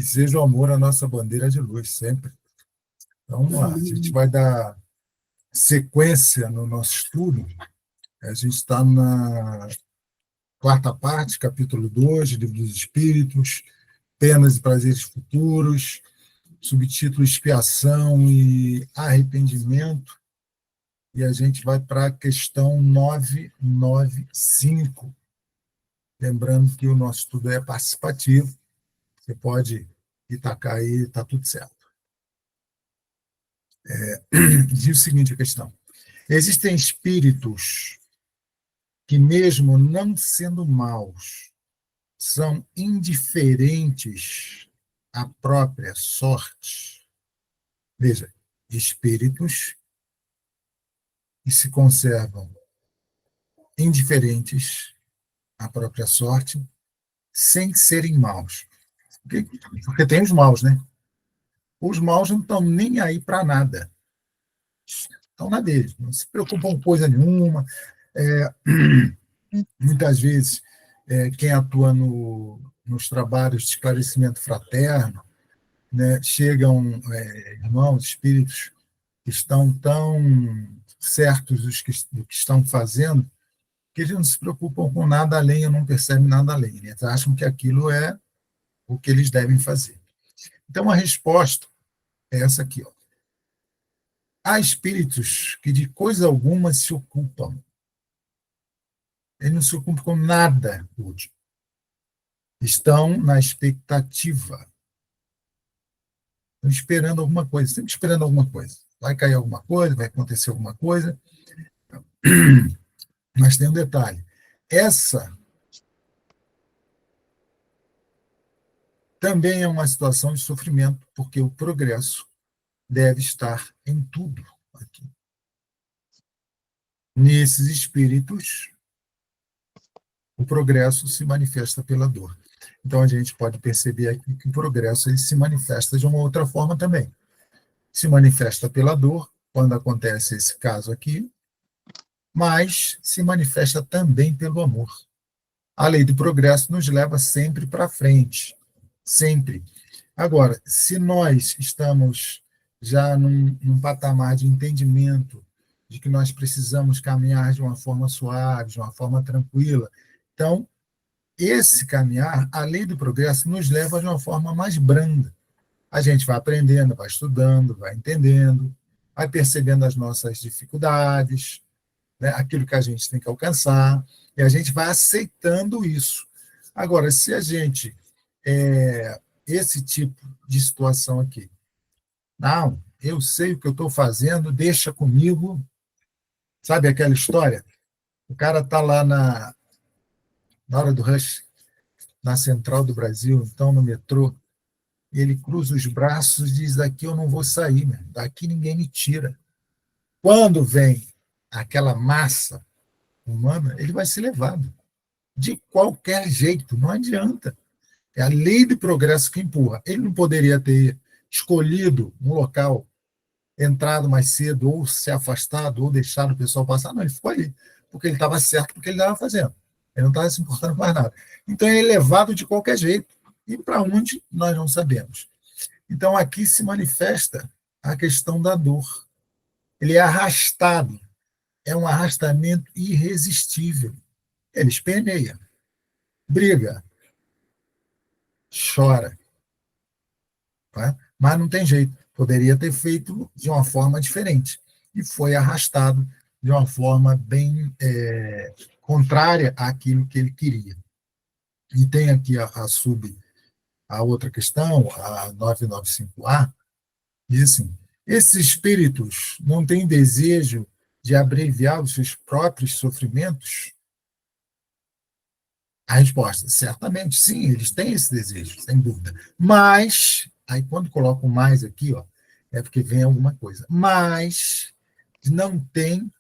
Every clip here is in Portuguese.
seja o amor a nossa bandeira de luz, sempre. Então, vamos lá. A gente vai dar sequência no nosso estudo. A gente está na quarta parte, capítulo 2, Livro dos Espíritos, Penas e Prazeres Futuros, subtítulo Expiação e Arrependimento. E a gente vai para a questão 995. Lembrando que o nosso estudo é participativo. Você pode ir tacar aí, está tudo certo. Diz o seguinte a questão. Existem espíritos que, mesmo não sendo maus, são indiferentes à própria sorte. Veja, espíritos que se conservam indiferentes à própria sorte, sem serem maus. Porque tem os maus, né? Os maus não estão nem aí para nada. Estão na deles, não se preocupam com coisa nenhuma. Muitas vezes, quem atua nos trabalhos de esclarecimento fraterno, né, chegam irmãos, espíritos que estão tão certos do que estão fazendo, que eles não se preocupam com nada além, ou não percebem nada além. Eles acham que aquilo é o que eles devem fazer. Então, a resposta é essa aqui. Ó. Há espíritos que de coisa alguma se ocupam. Eles não se ocupam com nada útil. Estão na expectativa. Estão esperando alguma coisa, sempre esperando alguma coisa. Vai cair alguma coisa, vai acontecer alguma coisa. Mas tem um detalhe. Essa também é uma situação de sofrimento, porque o progresso deve estar em tudo aqui. Nesses espíritos, o progresso se manifesta pela dor. Então, a gente pode perceber aqui que o progresso ele se manifesta de uma outra forma também. Se manifesta pela dor, quando acontece esse caso aqui, mas se manifesta também pelo amor. A lei do progresso nos leva sempre para frente, sempre. Agora, se nós estamos já num patamar de entendimento de que nós precisamos caminhar de uma forma suave, de uma forma tranquila, então, esse caminhar, a lei do progresso, nos leva de uma forma mais branda. A gente vai aprendendo, vai estudando, vai entendendo, vai percebendo as nossas dificuldades, né, aquilo que a gente tem que alcançar, e a gente vai aceitando isso. Agora, se a gente, esse tipo de situação aqui, não, eu sei o que eu estou fazendo, deixa comigo, sabe aquela história? O cara está lá na hora do rush, na Central do Brasil, então no metrô, ele cruza os braços e diz, daqui eu não vou sair, né? Daqui ninguém me tira. Quando vem aquela massa humana, ele vai ser levado. De qualquer jeito, não adianta. É a lei do progresso que empurra. Ele não poderia ter escolhido um local, entrado mais cedo, ou se afastado, ou deixado o pessoal passar. Não, ele ficou ali, porque ele estava certo do que ele estava fazendo. Ele não estava se importando com mais nada. Então, ele é levado de qualquer jeito. E para onde, nós não sabemos. Então, aqui se manifesta a questão da dor. Ele é arrastado. É um arrastamento irresistível. Ele esperneia, briga, chora. Tá? Mas não tem jeito. Poderia ter feito de uma forma diferente. E foi arrastado de uma forma bem contrária àquilo que ele queria. E tem aqui a outra questão, a 995A, diz assim, esses espíritos não têm desejo de abreviar os seus próprios sofrimentos? A resposta, certamente, sim, eles têm esse desejo, sem dúvida. Mas, aí quando colocam mais aqui, ó, é porque vem alguma coisa. Mas não tem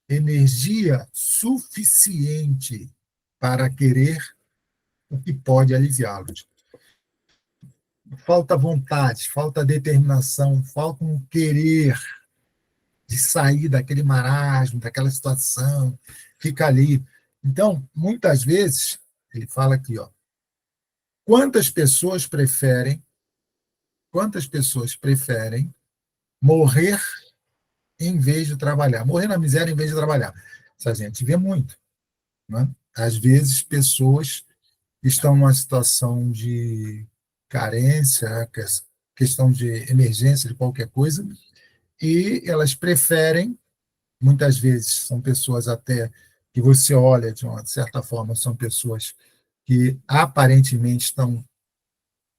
energia suficiente para querer o que pode aliviá-los. Falta vontade, falta determinação, falta um querer de sair daquele marasmo, daquela situação, fica ali. Então, muitas vezes, ele fala aqui, ó, quantas pessoas preferem quantas pessoas preferem morrer em vez de trabalhar? Morrer na miséria em vez de trabalhar. Isso a gente vê muito. Né? Às vezes, pessoas estão numa situação de carência, questão de emergência de qualquer coisa, e elas preferem, muitas vezes, são pessoas até que você olha de uma certa forma, são pessoas que aparentemente estão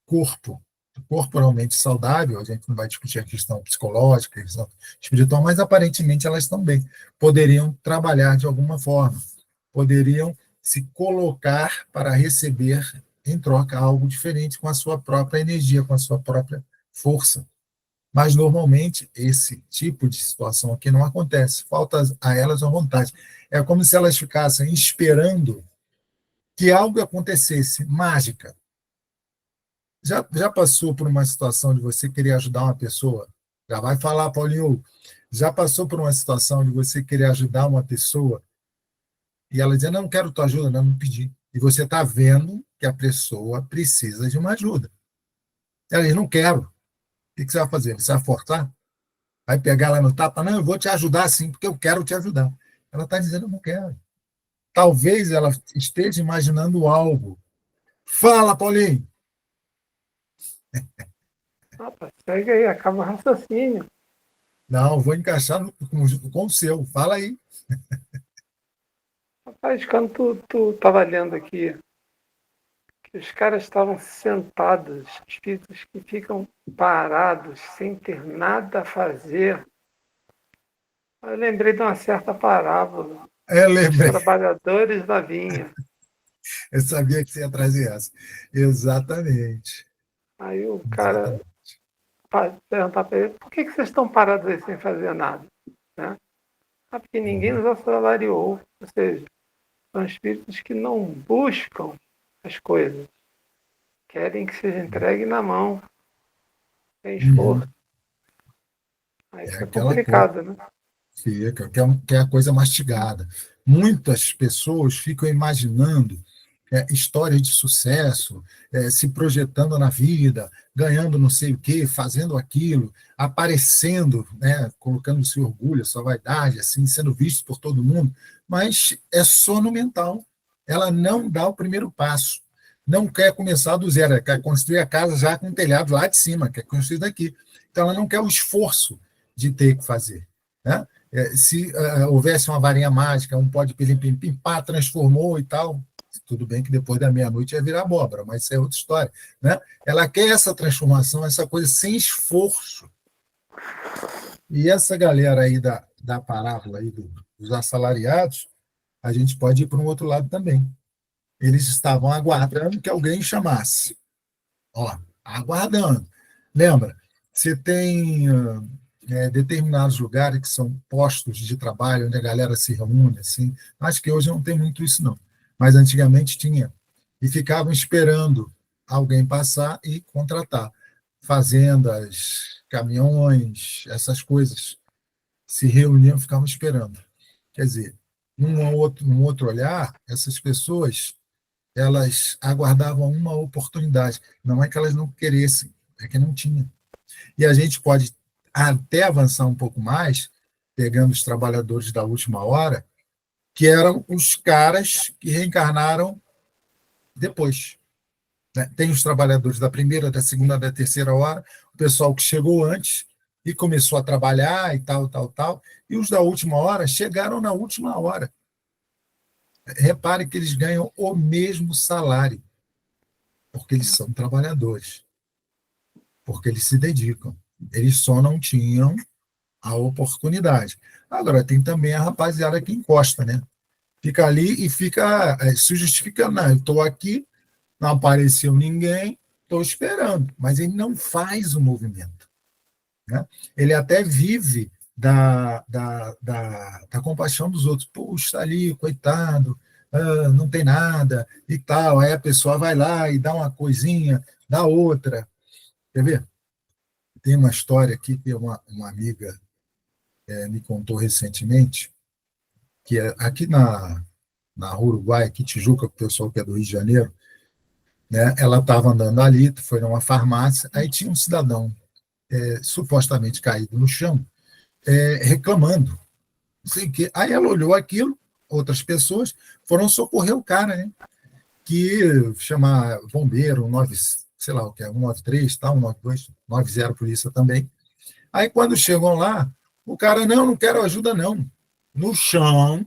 corpo, corporalmente saudável, a gente não vai discutir a questão psicológica, a questão espiritual, mas aparentemente elas estão bem. Poderiam trabalhar de alguma forma, poderiam se colocar para receber em troca algo diferente com a sua própria energia, com a sua própria força. Mas, normalmente, esse tipo de situação aqui não acontece. Falta a elas a vontade. É como se elas ficassem esperando que algo acontecesse, mágica. Já passou por uma situação de você querer ajudar uma pessoa? Já vai falar, Paulinho. Já passou por uma situação de você querer ajudar uma pessoa e ela dizer, não quero tua ajuda, não pedi. E você está vendo que a pessoa precisa de uma ajuda. Ela diz, não quero. O que você vai fazer? Você vai forçar? Vai pegar lá no tapa? Não, eu vou te ajudar sim, porque eu quero te ajudar. Ela está dizendo, eu não quero. Talvez ela esteja imaginando algo. Fala, Paulinho. Rapaz, segue aí, acaba o raciocínio. Não, vou encaixar com o seu. Fala aí. Rapaz, quando tu tava lendo aqui, que os caras estavam sentados, espíritos que ficam parados, sem ter nada a fazer, eu lembrei de uma certa parábola dos Lembrei. trabalhadores da vinha. Eu sabia que você ia trazer essa. Exatamente. Aí o cara Exatamente. perguntar para ele, por que vocês estão parados aí sem fazer nada? Né? Ah, porque ninguém Uhum. nos assalariou. Ou seja, são espíritos que não buscam as coisas, querem que seja entregue na mão, sem esforço. Uhum. Aí É fica aquela coisa. complicado, né? Fica, que é a coisa mastigada. Muitas pessoas ficam imaginando histórias de sucesso, se projetando na vida, ganhando não sei o quê, fazendo aquilo, aparecendo, né, colocando seu orgulho, sua vaidade, assim, sendo visto por todo mundo, mas é só no mental. Ela não dá o primeiro passo. Não quer começar do zero, ela quer construir a casa já com o telhado lá de cima, quer construir daqui. Então, ela não quer o esforço de ter que fazer. Né? Se houvesse uma varinha mágica, um pó de pilim-pim-pim, pá, transformou e tal, tudo bem que depois da meia-noite ia virar abóbora, mas isso é outra história. Né? Ela quer essa transformação, essa coisa sem esforço. E essa galera aí da parábola aí dos assalariados, a gente pode ir para um outro lado também. Eles estavam aguardando que alguém chamasse. Ó, aguardando. Lembra, você tem determinados lugares que são postos de trabalho, onde a galera se reúne, assim. Acho que hoje não tem muito isso, não. Mas antigamente tinha. E ficavam esperando alguém passar e contratar. Fazendas, caminhões, essas coisas. Se reuniam, ficavam esperando. Quer dizer, num outro olhar, essas pessoas elas aguardavam uma oportunidade. Não é que elas não queressem, é que não tinham. E a gente pode até avançar um pouco mais, pegando os trabalhadores da última hora, que eram os caras que reencarnaram depois. Né? Tem os trabalhadores da primeira, da segunda, da terceira hora, o pessoal que chegou antes e começou a trabalhar e tal, tal, tal, e os da última hora chegaram na última hora. Repare que eles ganham o mesmo salário, porque eles são trabalhadores, porque eles se dedicam. Eles só não tinham a oportunidade. Agora, tem também a rapaziada que encosta, né? Fica ali e fica se justificando. Não, eu estou aqui, não apareceu ninguém, estou esperando. Mas ele não faz o movimento. Né? Ele até vive da compaixão dos outros. Puxa, está ali, coitado, não tem nada e tal. Aí a pessoa vai lá e dá uma coisinha, dá outra. Quer ver? Tem uma história aqui que uma amiga me contou recentemente, que aqui na Uruguai, aqui Tijuca, o pessoal que é do Rio de Janeiro, né? Ela estava andando ali, foi numa farmácia, aí tinha um cidadão supostamente caído no chão, reclamando, não sei o quê. Aí ela olhou aquilo, outras pessoas foram socorrer o cara, né? Que chamar bombeiro, 9, sei lá o que é, 193, tá, 192, 90 polícia também. Aí quando chegam lá, o cara, não quero ajuda não. No chão,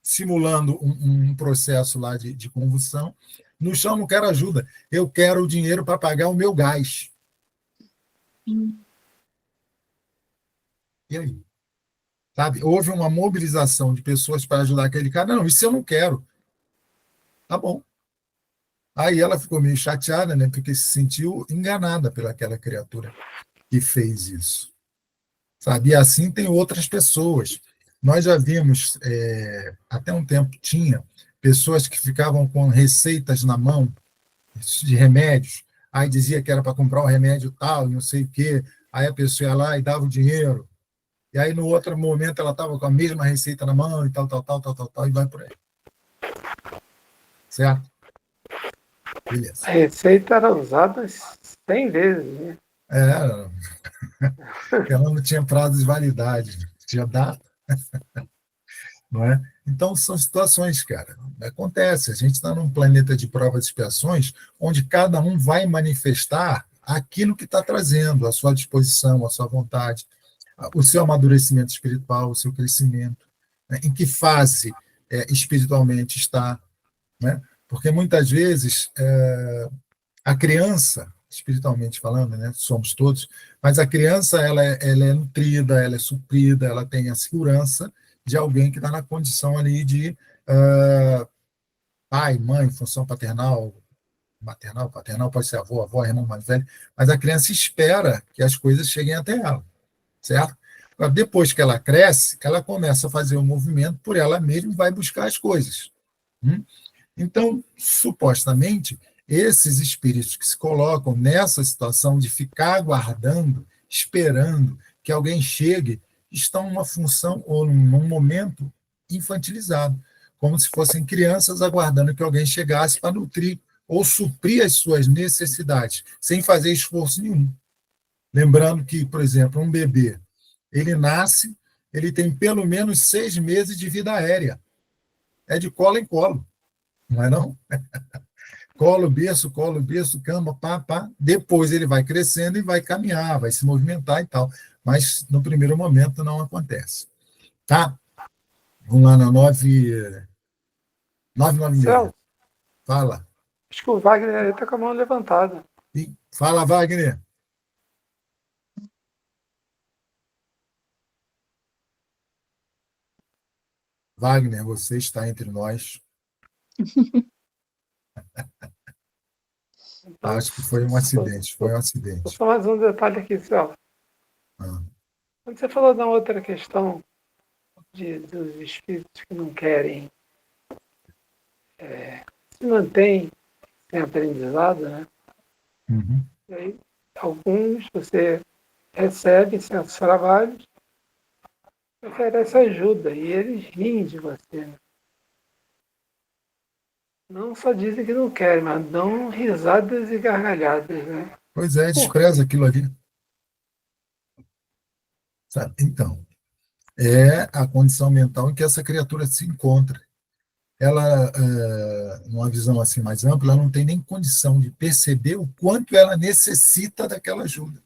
simulando um processo lá de convulsão, no chão não quero ajuda, eu quero o dinheiro para pagar o meu gás. E aí? Sabe? Houve uma mobilização de pessoas para ajudar aquele cara. Não, isso eu não quero. Tá bom. Aí ela ficou meio chateada, né? Porque se sentiu enganada pelaquela criatura que fez isso. Sabe? E assim tem outras pessoas. Nós já vimos, até um tempo tinha, pessoas que ficavam com receitas na mão de remédios, aí dizia que era para comprar um remédio tal, não sei o quê, aí a pessoa ia lá e dava o dinheiro, e aí no outro momento ela estava com a mesma receita na mão e tal, e vai por aí. Certo? Beleza. A receita era usada 100 vezes, né? Ela não tinha prazo de validade, tinha data, não é? Então, são situações, cara, acontece, a gente está num planeta de provas e expiações, onde cada um vai manifestar aquilo que está trazendo, a sua disposição, a sua vontade, o seu amadurecimento espiritual, o seu crescimento, né? Em que fase espiritualmente está, né? Porque muitas vezes a criança, espiritualmente falando, né, somos todos, mas a criança ela é nutrida, ela é suprida, ela tem a segurança de alguém que está na condição ali de pai, mãe, função paternal, maternal, paternal, pode ser avó, irmão mais velho, mas a criança espera que as coisas cheguem até ela, certo? Agora, depois que ela cresce, ela começa a fazer o movimento por ela mesma e vai buscar as coisas. Então, supostamente, esses espíritos que se colocam nessa situação de ficar aguardando, esperando que alguém chegue, estão numa função ou num momento infantilizado, como se fossem crianças aguardando que alguém chegasse para nutrir ou suprir as suas necessidades, sem fazer esforço nenhum. Lembrando que, por exemplo, um bebê, ele nasce, ele tem pelo menos 6 meses de vida aérea. É de colo em colo, não é não? Colo, berço, cama, pá. Depois ele vai crescendo e vai caminhar, vai se movimentar e tal. Mas no primeiro momento não acontece. Tá? Vamos lá na 996. Celso, Fala. acho que o Wagner está com a mão levantada. Fala, Wagner. Wagner, você está entre nós. Então, Acho que foi um acidente. Foi um acidente. só mais um detalhe aqui, Celso. Ah. Quando você falou da outra questão dos espíritos que não querem se mantêm sem aprendizado, né? Uhum. E aí, alguns você recebe certos trabalhos, oferece ajuda e eles riem de você. Né? Não só dizem que não querem, mas dão risadas e gargalhadas. Né? Pois é, Por despreza aquilo ali. Sabe? Então, é a condição mental em que essa criatura se encontra. Ela, numa visão assim mais ampla, ela não tem nem condição de perceber o quanto ela necessita daquela ajuda.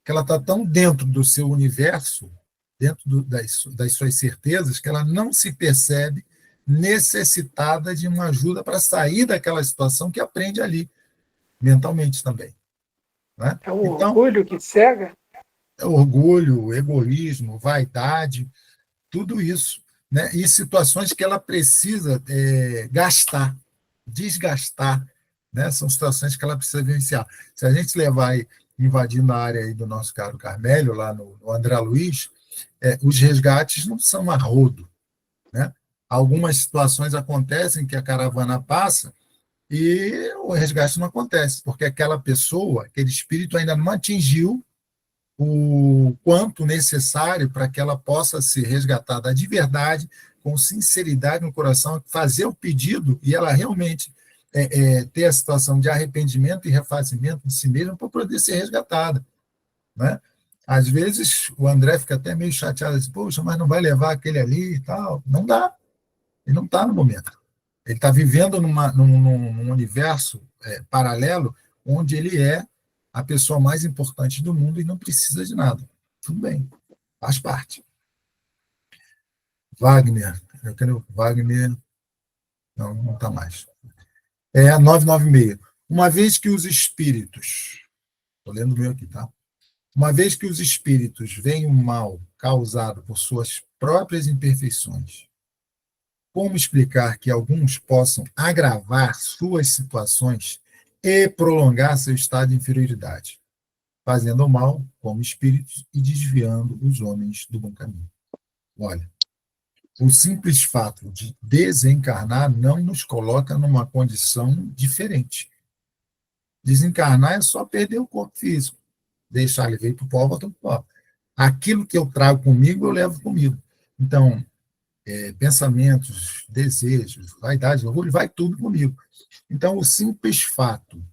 Que ela está tão dentro do seu universo, dentro das suas certezas, que ela não se percebe necessitada de uma ajuda para sair daquela situação que aprende ali, mentalmente também. Né? é o Então, orgulho que cega. é orgulho, egoísmo, vaidade, tudo isso, né? E situações que ela precisa gastar, desgastar, né? São situações que ela precisa vivenciar. Se a gente levar aí, invadindo a área aí do nosso caro Carmélio, lá no André Luiz, os resgates não são a rodo, né? Algumas situações acontecem que a caravana passa e o resgate não acontece, porque aquela pessoa, aquele espírito ainda não atingiu o quanto necessário para que ela possa ser resgatada de verdade, com sinceridade no coração, fazer o pedido e ela realmente ter a situação de arrependimento e refazimento de si mesmo para poder ser resgatada, né? Às vezes o André fica até meio chateado, diz, poxa, mas não vai levar aquele ali e tal. Não dá, ele não está no momento. Ele está vivendo num universo paralelo onde ele é a pessoa mais importante do mundo e não precisa de nada. Tudo bem, faz parte. Wagner, eu quero Wagner, não está mais. 996. Uma vez que os espíritos, estou lendo o meu aqui, tá? Uma vez que os espíritos veem o mal causado por suas próprias imperfeições, como explicar que alguns possam agravar suas situações e prolongar seu estado de inferioridade, fazendo o mal como espíritos e desviando os homens do bom caminho? Olha, o simples fato de desencarnar não nos coloca numa condição diferente. Desencarnar é só perder o corpo físico, deixar ele vir para o pó, volta para o pó. Aquilo que eu trago comigo, eu levo comigo. Então, pensamentos, desejos, vaidade, orgulho, vai tudo comigo. Então, o simples fato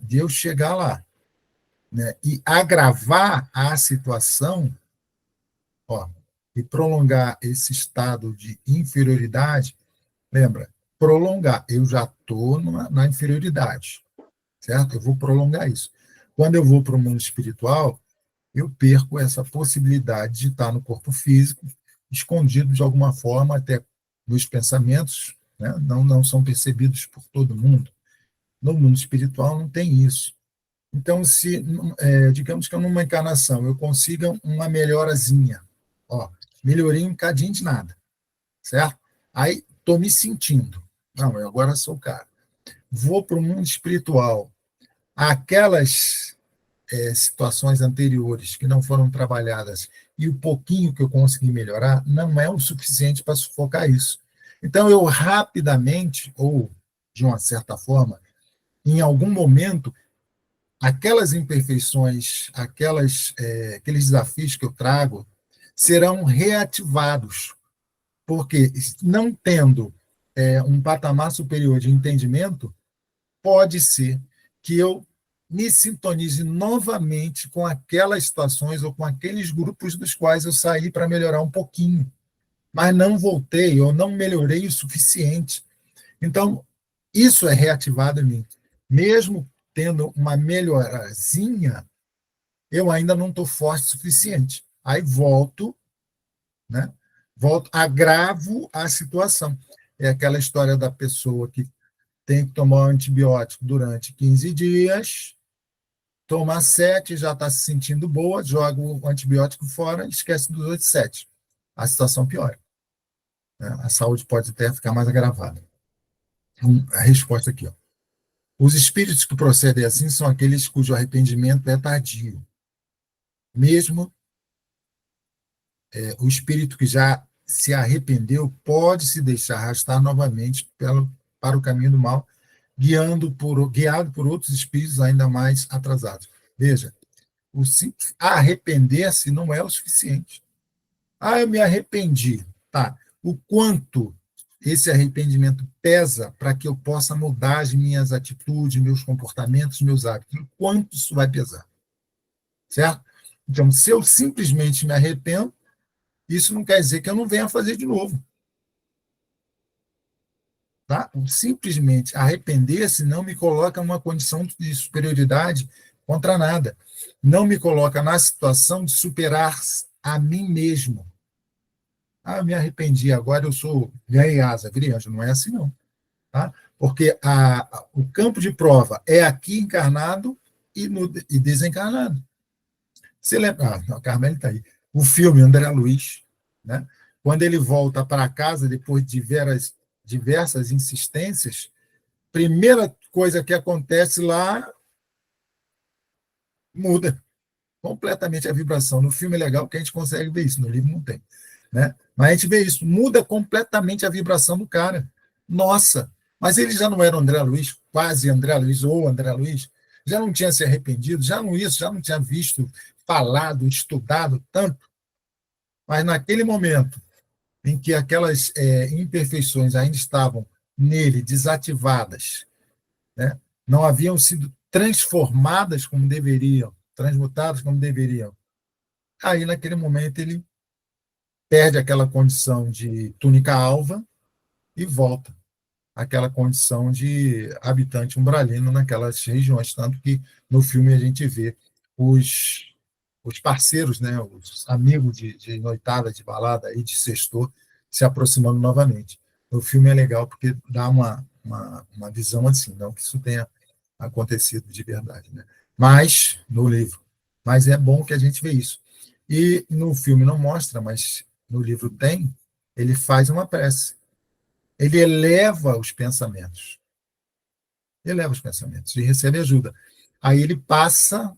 de eu chegar lá, né, e agravar a situação, ó, e prolongar esse estado de inferioridade, lembra, prolongar, eu já estou na inferioridade, certo? Eu vou prolongar isso. Quando eu vou para o mundo espiritual, eu perco essa possibilidade de estar no corpo físico, escondido de alguma forma, até nos pensamentos, né? Não são percebidos por todo mundo. No mundo espiritual não tem isso. Então, se digamos que numa encarnação eu consiga uma melhorazinha, ó, melhorei um cadinho de nada, certo? Aí estou me sentindo, não, eu agora sou o cara. Vou para o mundo espiritual, aquelas situações anteriores que não foram trabalhadas e o pouquinho que eu consegui melhorar não é o suficiente para sufocar isso. Então, eu rapidamente, ou de uma certa forma, em algum momento, aquelas imperfeições, aqueles desafios que eu trago, serão reativados, porque não tendo um patamar superior de entendimento, pode ser que eu me sintonize novamente com aquelas situações ou com aqueles grupos dos quais eu saí para melhorar um pouquinho, mas não voltei ou não melhorei o suficiente. Então, isso é reativado em mim. Mesmo tendo uma melhorazinha, eu ainda não estou forte o suficiente. Aí volto, né? Volto, agravo a situação. É aquela história da pessoa que tem que tomar um antibiótico durante 15 dias, toma 7, já está se sentindo boa, joga o antibiótico fora e esquece dos outros 7. A situação piora, né? A saúde pode até ficar mais agravada. A resposta aqui, ó. Os espíritos que procedem assim são aqueles cujo arrependimento é tardio. Mesmo o espírito que já se arrependeu pode se deixar arrastar novamente para o caminho do mal, guiado por outros espíritos ainda mais atrasados. Veja, o simples arrepender-se não é o suficiente. Ah, eu me arrependi. Tá. O quanto esse arrependimento pesa para que eu possa mudar as minhas atitudes, meus comportamentos, meus hábitos? O quanto isso vai pesar? Certo? Então, se eu simplesmente me arrependo, isso não quer dizer que eu não venha fazer de novo. Tá? Simplesmente arrepender-se não me coloca numa condição de superioridade contra nada. Não me coloca na situação de superar a mim mesmo. Ah, eu me arrependi, agora eu ganhei asa, virei anjo. Não é assim, não. Tá? Porque o campo de prova é aqui encarnado e desencarnado. Você lembra? A Carmela está aí. O filme André Luiz, né? Quando ele volta para casa, depois de diversas insistências, primeira coisa que acontece lá muda completamente a vibração. No filme é legal que a gente consegue ver isso, no livro não tem. Né? Mas a gente vê isso, muda completamente a vibração do cara. Nossa, mas ele já não era o André Luiz, quase André Luiz, ou André Luiz, já não tinha se arrependido, já não tinha visto, falado, estudado tanto. Mas naquele momento em que aquelas imperfeições ainda estavam nele desativadas, né? Não haviam sido transformadas como deveriam, transmutadas como deveriam. Aí, naquele momento, ele perde aquela condição de túnica alva e volta àquela condição de habitante umbralino naquelas regiões. Tanto que no filme a gente vê os parceiros, né, os amigos de noitada, de balada e de sextor se aproximando novamente. O filme é legal porque dá uma visão assim, não que isso tenha acontecido de verdade, né? Mas, no livro. Mas é bom que a gente vê isso. E no filme não mostra, mas no livro tem, ele faz uma prece. Ele eleva os pensamentos e recebe ajuda. Aí ele passa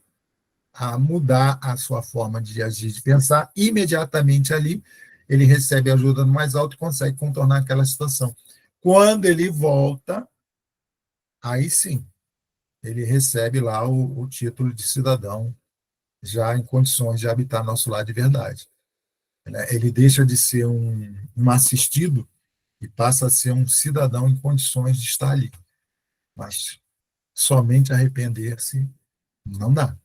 a mudar a sua forma de agir, de pensar, imediatamente ali ele recebe ajuda no mais alto e consegue contornar aquela situação. Quando ele volta, aí sim, ele recebe lá o título de cidadão, já em condições de habitar nosso lar de verdade. Né? Ele deixa de ser um assistido e passa a ser um cidadão em condições de estar ali. Mas somente arrepender-se não dá.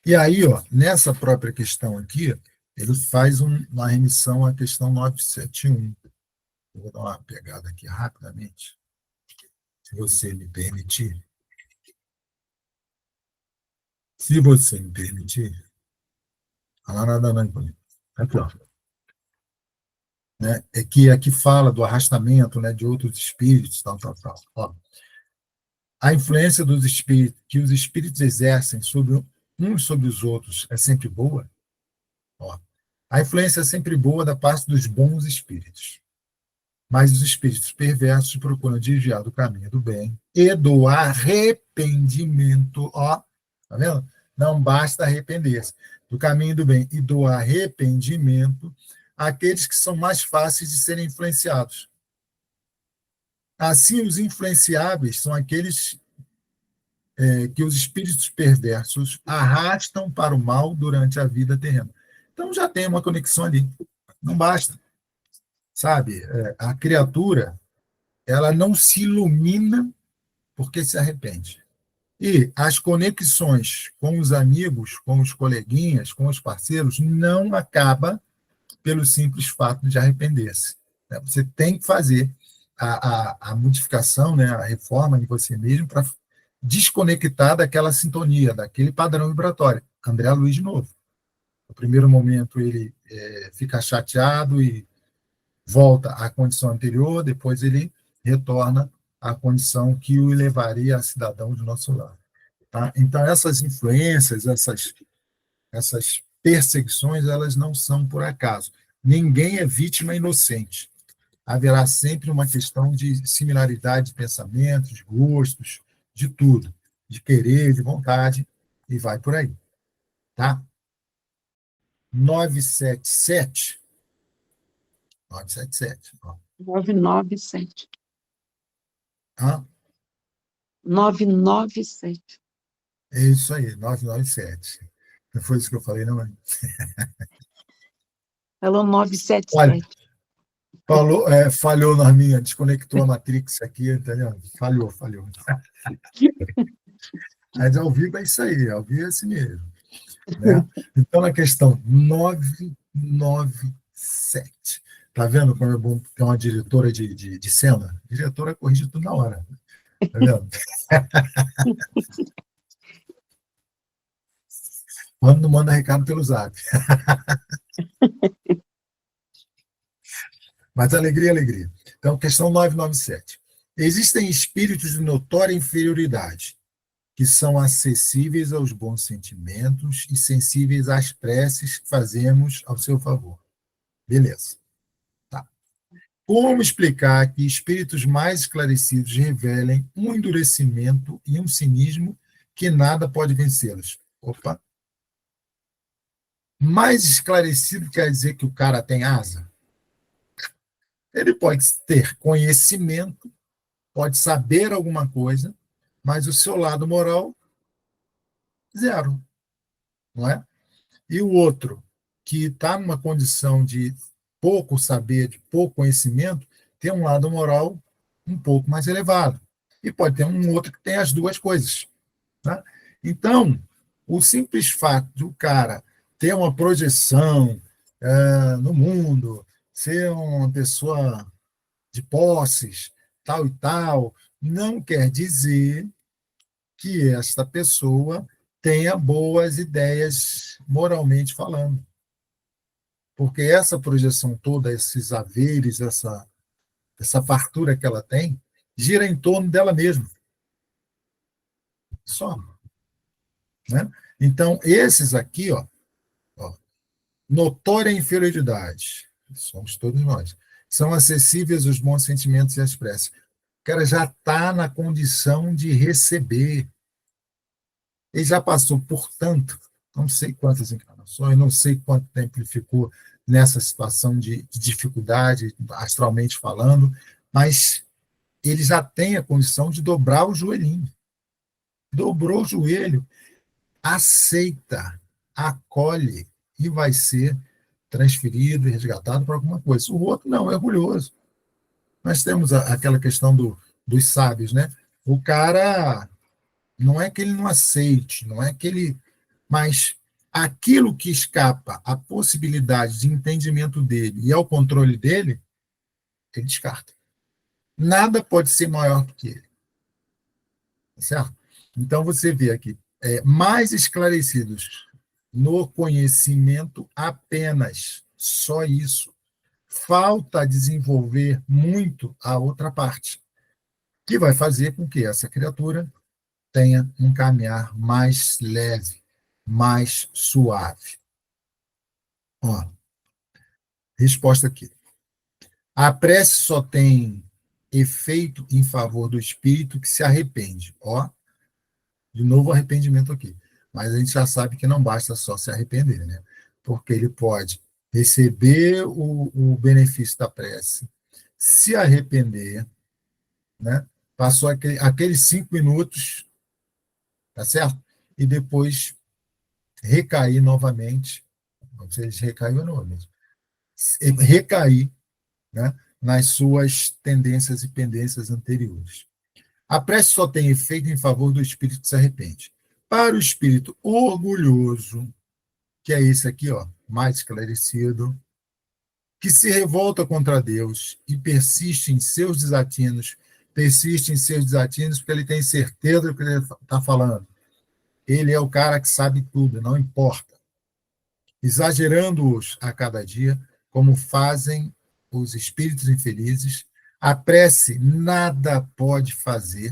E aí, ó, nessa própria questão aqui, ele faz uma remissão à questão 971. Eu vou dar uma pegada aqui rapidamente, se você me permitir. Se você me permitir, falar nada não, aqui, ó, né? É que aqui fala do arrastamento, né, de outros espíritos, tal, tal, tal. Ó, a influência dos espíritos que os espíritos exercem sobre uns sobre os outros é sempre boa. Ó, a influência é sempre boa da parte dos bons espíritos, mas os espíritos perversos procuram desviar do caminho do bem e do arrependimento. Ó, tá vendo? Não basta arrepender-se do caminho do bem e do arrependimento aqueles que são mais fáceis de serem influenciados. Assim, os influenciáveis são aqueles que os espíritos perversos arrastam para o mal durante a vida terrena. Então já tem uma conexão ali. Não basta, sabe? A criatura, ela não se ilumina porque se arrepende. E as conexões com os amigos, com os coleguinhas, com os parceiros, não acaba pelo simples fato de arrepender-se. Né? Você tem que fazer a modificação, né, a reforma em você mesmo para desconectar daquela sintonia, daquele padrão vibratório. André Luiz de novo. No primeiro momento ele fica chateado e volta à condição anterior, depois ele retorna à condição que o levaria a cidadão do nosso lar. Tá? Então, essas influências, essas perseguições, elas não são por acaso. Ninguém é vítima inocente. Haverá sempre uma questão de similaridade de pensamentos, de gostos, de tudo, de querer, de vontade, e vai por aí. Tá? 977. 977. Ó. 997. Hã? 997. É isso aí, 997. Não foi isso que eu falei, não é? Falou Olha, 977. falhou, Norminha, desconectou a Matrix aqui, entendeu? Falhou. Mas ao vivo é isso aí, ao vivo é assim mesmo. Né? Então, na questão 997. Tá vendo como é bom ter uma diretora de cena? A diretora corrige tudo na hora. Tá vendo? Quando não manda recado pelo zap. Mas alegria, alegria. Então, questão 997. Existem espíritos de notória inferioridade, que são acessíveis aos bons sentimentos e sensíveis às preces que fazemos ao seu favor. Beleza. Tá. Como explicar que espíritos mais esclarecidos revelem um endurecimento e um cinismo que nada pode vencê-los? Opa. Mais esclarecido quer dizer que o cara tem asa? Ele pode ter conhecimento, pode saber alguma coisa, mas o seu lado moral, zero, não é? E o outro, que está numa condição de pouco saber, de pouco conhecimento, ter um lado moral um pouco mais elevado. E pode ter um outro que tem as duas coisas. Tá? Então, o simples fato do cara ter uma projeção no mundo, ser uma pessoa de posses, tal e tal, não quer dizer que esta pessoa tenha boas ideias moralmente falando. Porque essa projeção toda, esses haveres, essa fartura que ela tem, gira em torno dela mesma. Só. Né? Então, esses aqui, ó, notória inferioridade, somos todos nós, são acessíveis os bons sentimentos e as preces. O cara já está na condição de receber. Ele já passou por tanto, não sei quantas encarnações, não sei quanto tempo ele ficou nessa situação de dificuldade, astralmente falando, mas ele já tem a condição de dobrar o joelhinho. Dobrou o joelho, aceita, acolhe e vai ser transferido e resgatado para alguma coisa. O outro não, é orgulhoso. Nós temos aquela questão dos sábios, né? O cara, não é que ele não aceite, não é que ele. Mas aquilo que escapa à possibilidade de entendimento dele e ao controle dele, ele descarta. Nada pode ser maior do que ele. Certo? Então, você vê aqui, mais esclarecidos no conhecimento apenas, só isso. Falta desenvolver muito a outra parte, que vai fazer com que essa criatura tenha um caminhar mais leve, mais suave. Ó, resposta aqui. A prece só tem efeito em favor do espírito que se arrepende. Ó, de novo arrependimento aqui. Mas a gente já sabe que não basta só se arrepender, né? Porque ele pode receber o benefício da prece, se arrepender, né? Passou aqueles 5 minutos, tá certo? E depois recair novamente, não sei se recaiu ou não, mas recair, né, nas suas tendências e pendências anteriores. A prece só tem efeito em favor do espírito que se arrepende. Para o espírito orgulhoso, que é esse aqui, ó, mais esclarecido, que se revolta contra Deus e persiste em seus desatinos porque ele tem certeza do que ele está falando. Ele é o cara que sabe tudo, não importa. Exagerando-os a cada dia, como fazem os espíritos infelizes, a prece nada pode fazer,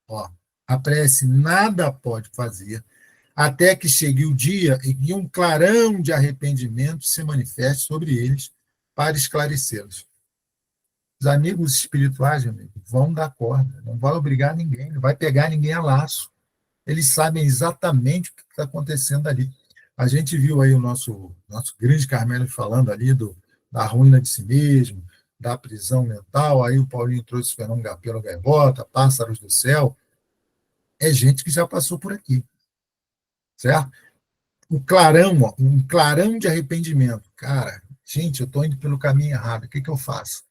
ó, a prece nada pode fazer, até que chegue o dia em que um clarão de arrependimento se manifeste sobre eles para esclarecê-los. Os amigos espirituais, amigo, vão dar corda, não vai obrigar ninguém, não vai pegar ninguém a laço. Eles sabem exatamente o que está acontecendo ali. A gente viu aí o nosso grande Carmelo falando ali da ruína de si mesmo, da prisão mental, aí o Paulinho trouxe Fernão pelo Gaivota, Pássaros do Céu. É gente que já passou por aqui, certo? O clarão, ó, um clarão de arrependimento. Cara, gente, eu estou indo pelo caminho errado, o que eu faço?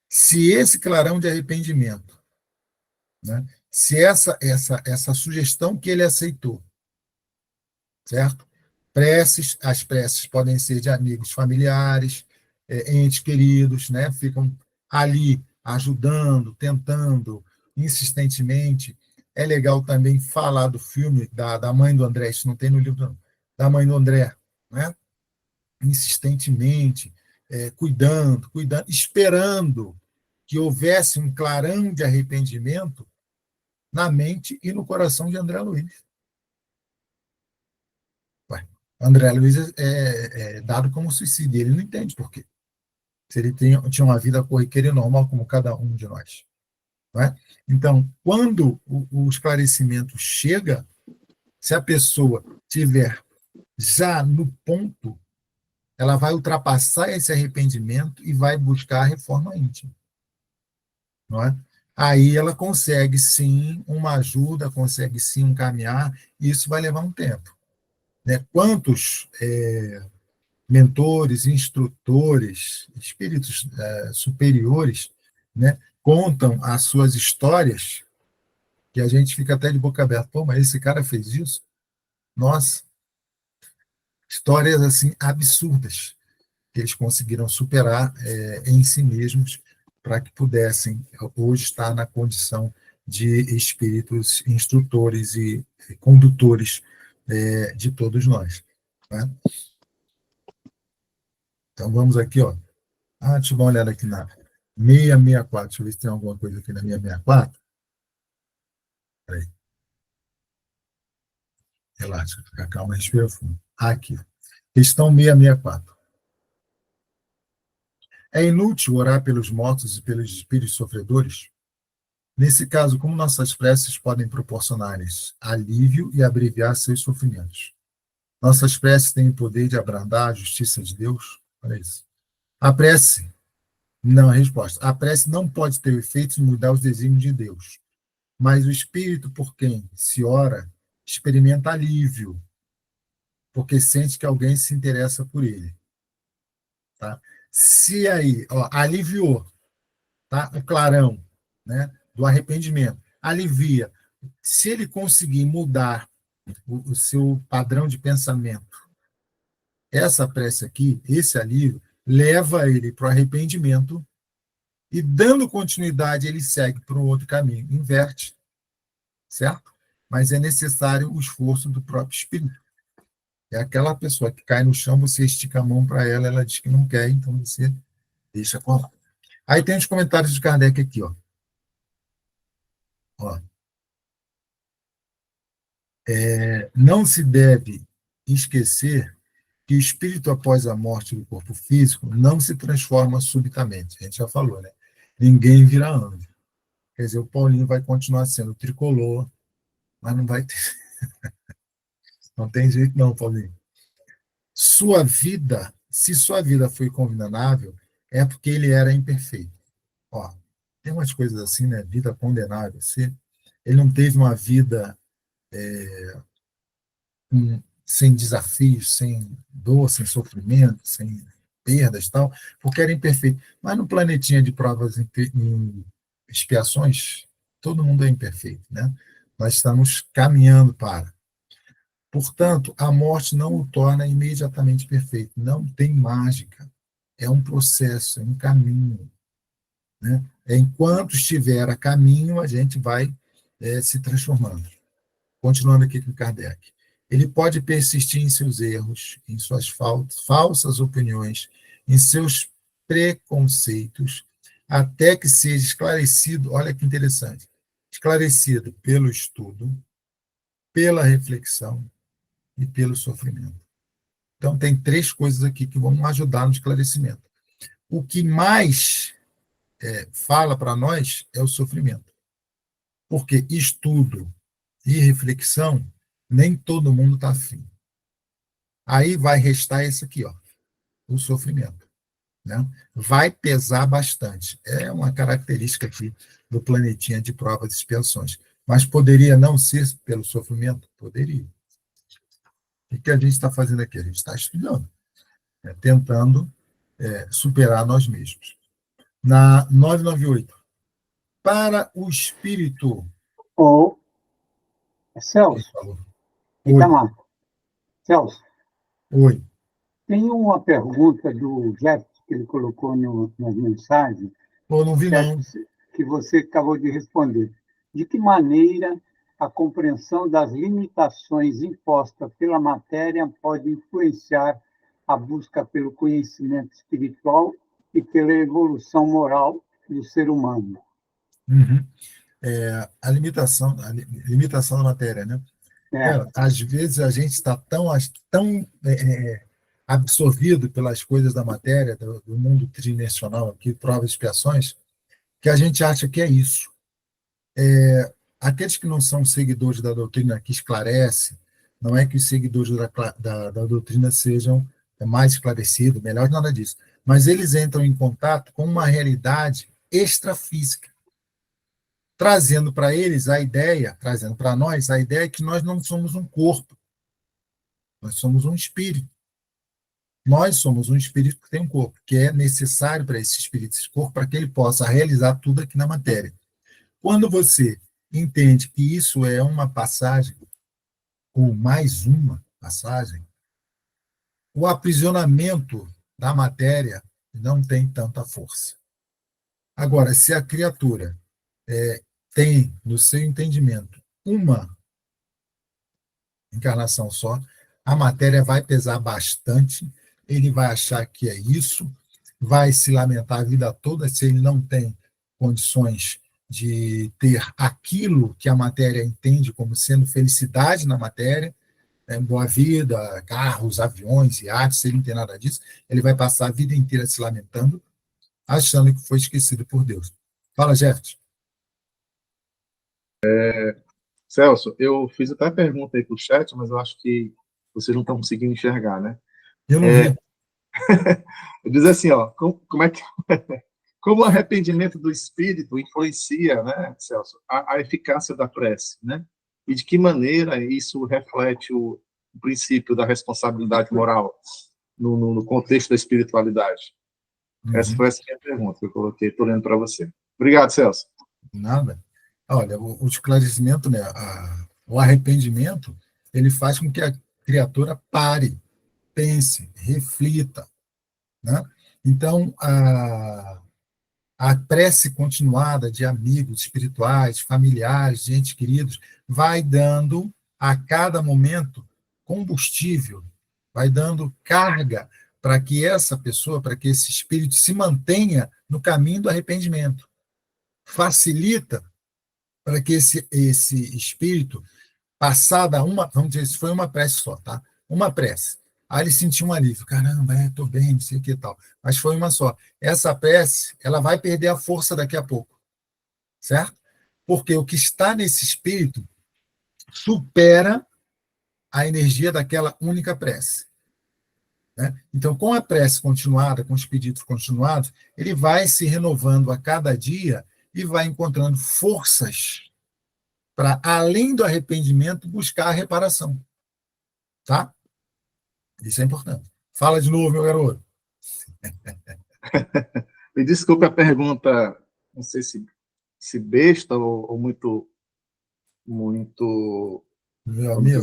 Se esse clarão de arrependimento, né, se essa sugestão que ele aceitou, certo? As preces podem ser de amigos familiares, entes queridos, né? Ficam ali ajudando, tentando, insistentemente. É legal também falar do filme da mãe do André, isso não tem no livro, não, da mãe do André, né? Insistentemente, cuidando, esperando que houvesse um clarão de arrependimento na mente e no coração de André Luiz. Ué, André Luiz é dado como suicídio, ele não entende por quê. Se ele tinha uma vida corriqueira e normal como cada um de nós. Não é? Então, quando o esclarecimento chega, se a pessoa tiver já no ponto, ela vai ultrapassar esse arrependimento e vai buscar a reforma íntima. Não é? Aí ela consegue sim uma ajuda, consegue sim um caminhar, e isso vai levar um tempo. Né? Quantos mentores, instrutores, espíritos superiores, né, contam as suas histórias, que a gente fica até de boca aberta. Pô, mas esse cara fez isso? Nossa, histórias assim absurdas que eles conseguiram superar em si mesmos para que pudessem hoje estar na condição de espíritos instrutores e condutores de todos nós. Né? Então vamos aqui, ó. Deixa eu dar uma olhada aqui na 664. Deixa eu ver se tem alguma coisa aqui na 664. Peraí. Relaxa, fica calma, respira fundo. Aqui. Questão 664. É inútil orar pelos mortos e pelos espíritos sofredores? Nesse caso, como nossas preces podem proporcionar-lhes alívio e abreviar seus sofrimentos? Nossas preces têm o poder de abrandar a justiça de Deus? Olha isso. A prece, não, a resposta. A prece não pode ter efeito de mudar os desígnios de Deus, mas o espírito por quem se ora experimenta alívio, porque sente que alguém se interessa por ele. Tá? Se aí, ó, aliviou, tá? O clarão, né, do arrependimento, alivia. Se ele conseguir mudar o seu padrão de pensamento, essa prece aqui, esse alívio, leva ele para o arrependimento e, dando continuidade, ele segue para um outro caminho, inverte, certo? Mas é necessário o esforço do próprio espírito. É aquela pessoa que cai no chão, você estica a mão para ela, ela diz que não quer, então você deixa com ela. Aí tem os comentários de Kardec aqui, ó. Ó. Não se deve esquecer que o espírito, após a morte do corpo físico, não se transforma subitamente. A gente já falou, né? Ninguém vira anjo. Quer dizer, o Paulinho vai continuar sendo tricolor, mas não vai ter. Não tem jeito, não, Paulinho. Sua vida, se sua vida foi condenável, é porque ele era imperfeito. Ó, tem umas coisas assim, né? Vida condenável. Ele não teve uma vida sem desafios, sem dor, sem sofrimento, sem perdas e tal, porque era imperfeito. Mas no planetinha de provas e expiações, todo mundo é imperfeito, né? Nós estamos caminhando para. Portanto, a morte não o torna imediatamente perfeito. Não tem mágica. É um processo, é um caminho. Né? Enquanto estiver a caminho, a gente vai se transformando. Continuando aqui com Kardec. Ele pode persistir em seus erros, em suas falsas opiniões, em seus preconceitos, até que seja esclarecido, olha que interessante, esclarecido pelo estudo, pela reflexão e pelo sofrimento. Então, tem três coisas aqui que vão ajudar no esclarecimento. O que mais fala para nós é o sofrimento. Porque estudo e reflexão, nem todo mundo está afim. Aí vai restar esse aqui, ó, o sofrimento. Né? Vai pesar bastante. É uma característica aqui do planetinha de provas e expiações. Mas poderia não ser pelo sofrimento? Poderia. O que a gente está fazendo aqui? A gente está estudando, tentando superar nós mesmos. Na 998, para o espírito. Ô, Celso, Oi. Itamar, Celso, Oi. tem uma pergunta do Jeff que ele colocou nas mensagens, Eu não vi, não. que você acabou de responder. De que maneira a compreensão das limitações impostas pela matéria pode influenciar a busca pelo conhecimento espiritual e pela evolução moral do ser humano? Uhum. A limitação da matéria, né? Cara, às vezes a gente está tão absorvido pelas coisas da matéria, do mundo tridimensional aqui, provas e expiações, que a gente acha que é isso. Aqueles que não são seguidores da doutrina que esclarece, não é que os seguidores da doutrina sejam mais esclarecidos, melhor, nada disso, mas eles entram em contato com uma realidade extrafísica, trazendo para eles a ideia, trazendo para nós a ideia que nós não somos um corpo, nós somos um espírito. Nós somos um espírito que tem um corpo, que é necessário para esse espírito, esse corpo, para que ele possa realizar tudo aqui na matéria. Quando você entende que isso é uma passagem, ou mais uma passagem, o aprisionamento da matéria não tem tanta força. Agora, se a criatura tem, no seu entendimento, uma encarnação só, a matéria vai pesar bastante, ele vai achar que é isso, vai se lamentar a vida toda se ele não tem condições de ter aquilo que a matéria entende como sendo felicidade na matéria, boa vida, carros, aviões, iates, se ele não tem nada disso, ele vai passar a vida inteira se lamentando, achando que foi esquecido por Deus. Fala, Jeff. Celso, eu fiz até pergunta aí para o chat, mas eu acho que vocês não estão conseguindo enxergar, né? Eu não vi. Eu diz assim, ó, como é que como o arrependimento do espírito influencia, né, Celso, a eficácia da prece, né? E de que maneira isso reflete o princípio da responsabilidade moral no contexto da espiritualidade? Essa foi a minha pergunta que eu coloquei, estou lendo para você. Obrigado, Celso. Nada. Olha, o esclarecimento, né, o arrependimento, ele faz com que a criatura pare, pense, reflita, né? Então, a prece continuada de amigos espirituais, familiares, de entes queridos, vai dando a cada momento combustível, vai dando carga para que essa pessoa, para que esse espírito se mantenha no caminho do arrependimento. Facilita para que esse espírito, passada uma, vamos dizer, se foi uma prece só, tá? Uma prece. Aí ele sentiu um alívio, caramba, estou bem, não sei o que e tal. Mas foi uma só. Essa prece, ela vai perder a força daqui a pouco, certo? Porque o que está nesse espírito supera a energia daquela única prece, né? Então, com a prece continuada, com os pedidos continuados, ele vai se renovando a cada dia e vai encontrando forças para, além do arrependimento, buscar a reparação. Tá? Isso é importante. Fala de novo, meu garoto. Me desculpe a pergunta, não sei se besta ou muito... Meu amigo,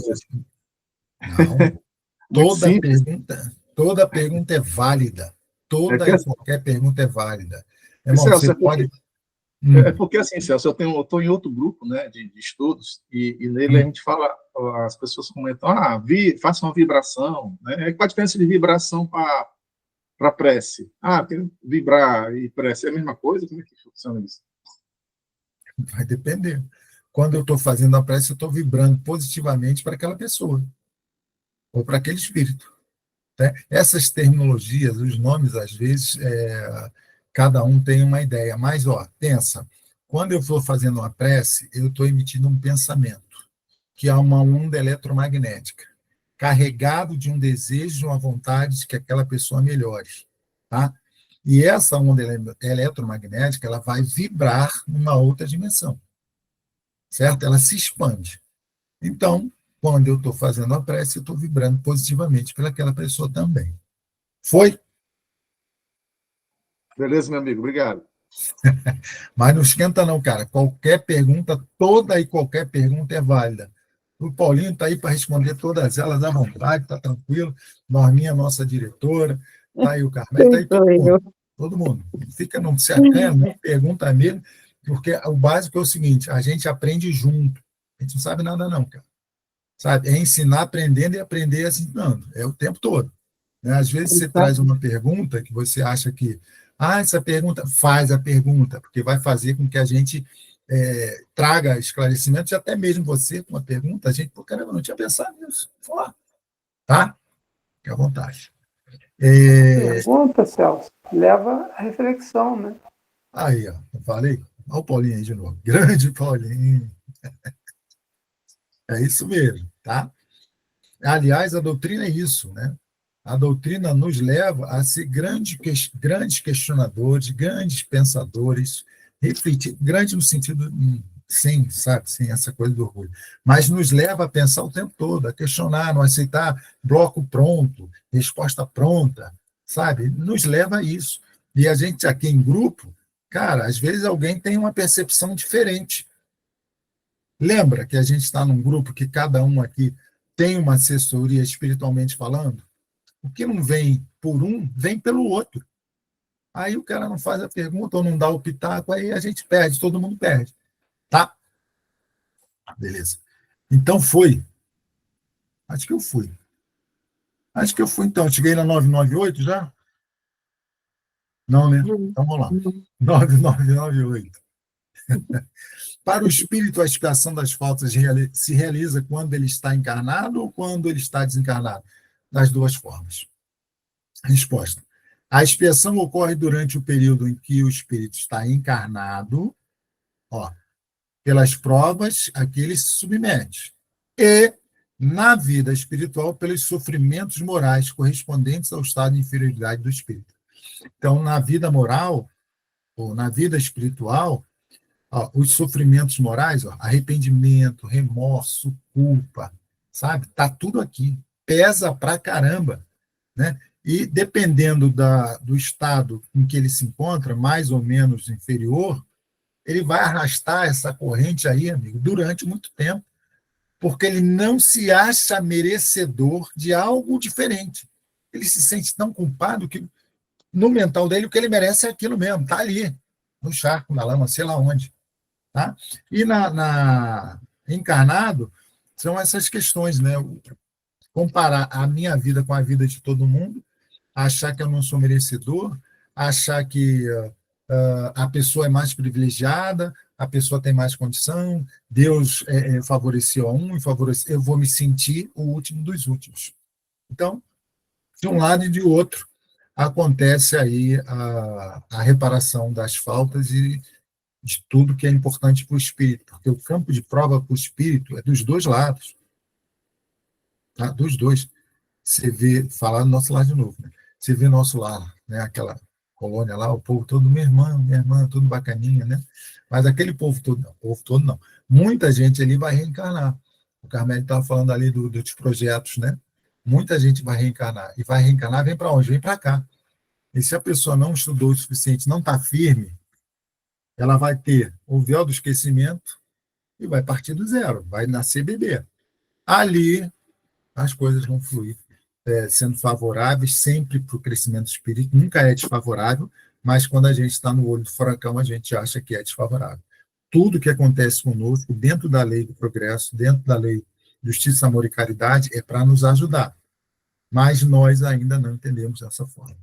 não. Toda pergunta é válida. Toda e qualquer pergunta é válida. Irmão, Celso, você pode... É porque, assim, Celso, eu estou em outro grupo, né, de estudos, e nele a gente fala, as pessoas comentam, faça uma vibração, né? Qual a diferença de vibração para prece? Tem vibrar e prece é a mesma coisa? Como é que funciona isso? Vai depender. Quando eu estou fazendo a prece, eu estou vibrando positivamente para aquela pessoa, ou para aquele espírito, né? Essas terminologias, os nomes, às vezes, cada um tem uma ideia, mas, pensa, quando eu estou fazendo uma prece, eu estou emitindo um pensamento, que é uma onda eletromagnética, carregado de um desejo, de uma vontade de que aquela pessoa melhore, tá? E essa onda eletromagnética, ela vai vibrar numa outra dimensão, certo? Ela se expande. Então, quando eu estou fazendo a prece, eu estou vibrando positivamente pelaquela pessoa também. Foi? Beleza, meu amigo, obrigado. Mas não esquenta não, cara. Qualquer pergunta, toda e qualquer pergunta é válida. O Paulinho está aí para responder todas elas à vontade, está tranquilo. Norminha, nossa diretora, está aí o Carmelo, está aí todo mundo. Todo mundo. Fica, não se acanha, não pergunta mesmo, porque o básico é o seguinte, a gente aprende junto. A gente não sabe nada não, cara. Sabe? É ensinar aprendendo e aprender ensinando. É o tempo todo. Né? Às vezes você traz uma pergunta que você acha que essa pergunta, faz a pergunta, porque vai fazer com que a gente traga esclarecimentos, e até mesmo você, com uma pergunta, a gente, caramba, não tinha pensado nisso. Tá? Fique à vontade. Pergunta, Celso, leva à reflexão, né? Aí, eu falei, olha o Paulinho aí de novo. Grande Paulinho. É isso mesmo, tá? Aliás, a doutrina é isso, né? A doutrina nos leva a ser grandes questionadores, grandes pensadores, refletir, grande no sentido sem, sabe, sem essa coisa do orgulho. Mas nos leva a pensar o tempo todo, a questionar, não aceitar bloco pronto, resposta pronta, sabe? Nos leva a isso. E a gente aqui em grupo, cara, às vezes alguém tem uma percepção diferente. Lembra que a gente está num grupo que cada um aqui tem uma assessoria espiritualmente falando? O que não vem por um, vem pelo outro. Aí o cara não faz a pergunta ou não dá o pitaco, aí a gente perde, todo mundo perde. Tá? Beleza. Então foi. Acho que eu fui. Acho que eu fui, então. Cheguei na 998 já? Não, né? Então vamos lá. 9998. Para o espírito, a expiação das faltas se realiza quando ele está encarnado ou quando ele está desencarnado? Das duas formas. Resposta. A expiação ocorre durante o período em que o espírito está encarnado, ó, pelas provas a que ele se submete, e, na vida espiritual, pelos sofrimentos morais correspondentes ao estado de inferioridade do espírito. Então, na vida moral, ou na vida espiritual, ó, os sofrimentos morais, ó, arrependimento, remorso, culpa, sabe? Tá tudo aqui. Pesa pra caramba, né? E dependendo do estado em que ele se encontra, mais ou menos inferior, ele vai arrastar essa corrente aí, amigo, durante muito tempo, porque ele não se acha merecedor de algo diferente. Ele se sente tão culpado que, no mental dele, o que ele merece é aquilo mesmo, está ali, no charco, na lama, sei lá onde. Tá? E encarnado, são essas questões, né? Comparar a minha vida com a vida de todo mundo, achar que eu não sou merecedor, achar que a pessoa é mais privilegiada, a pessoa tem mais condição, Deus favoreceu a um e favoreceu, eu vou me sentir o último dos últimos. Então, de um lado e de outro, acontece aí a reparação das faltas e de tudo que é importante para o espírito, porque o campo de prova para o espírito é dos dois lados, tá? Dos dois. Você vê, falar do nosso lar de novo, né? Você vê nosso lar, né? Aquela colônia lá, o povo todo, minha irmã, tudo bacaninha, né? Mas aquele povo todo não. Muita gente ali vai reencarnar. O Carmelo estava falando ali dos projetos, né? Muita gente vai reencarnar. E vai reencarnar, vem para onde? Vem para cá. E se a pessoa não estudou o suficiente, não está firme, ela vai ter o véu do esquecimento e vai partir do zero, vai nascer bebê. Ali, as coisas vão fluir, sendo favoráveis sempre para o crescimento do espírito, nunca é desfavorável, mas quando a gente está no olho do furacão, a gente acha que é desfavorável. Tudo que acontece conosco, dentro da lei do progresso, dentro da lei de justiça, amor e caridade, é para nos ajudar. Mas nós ainda não entendemos dessa forma.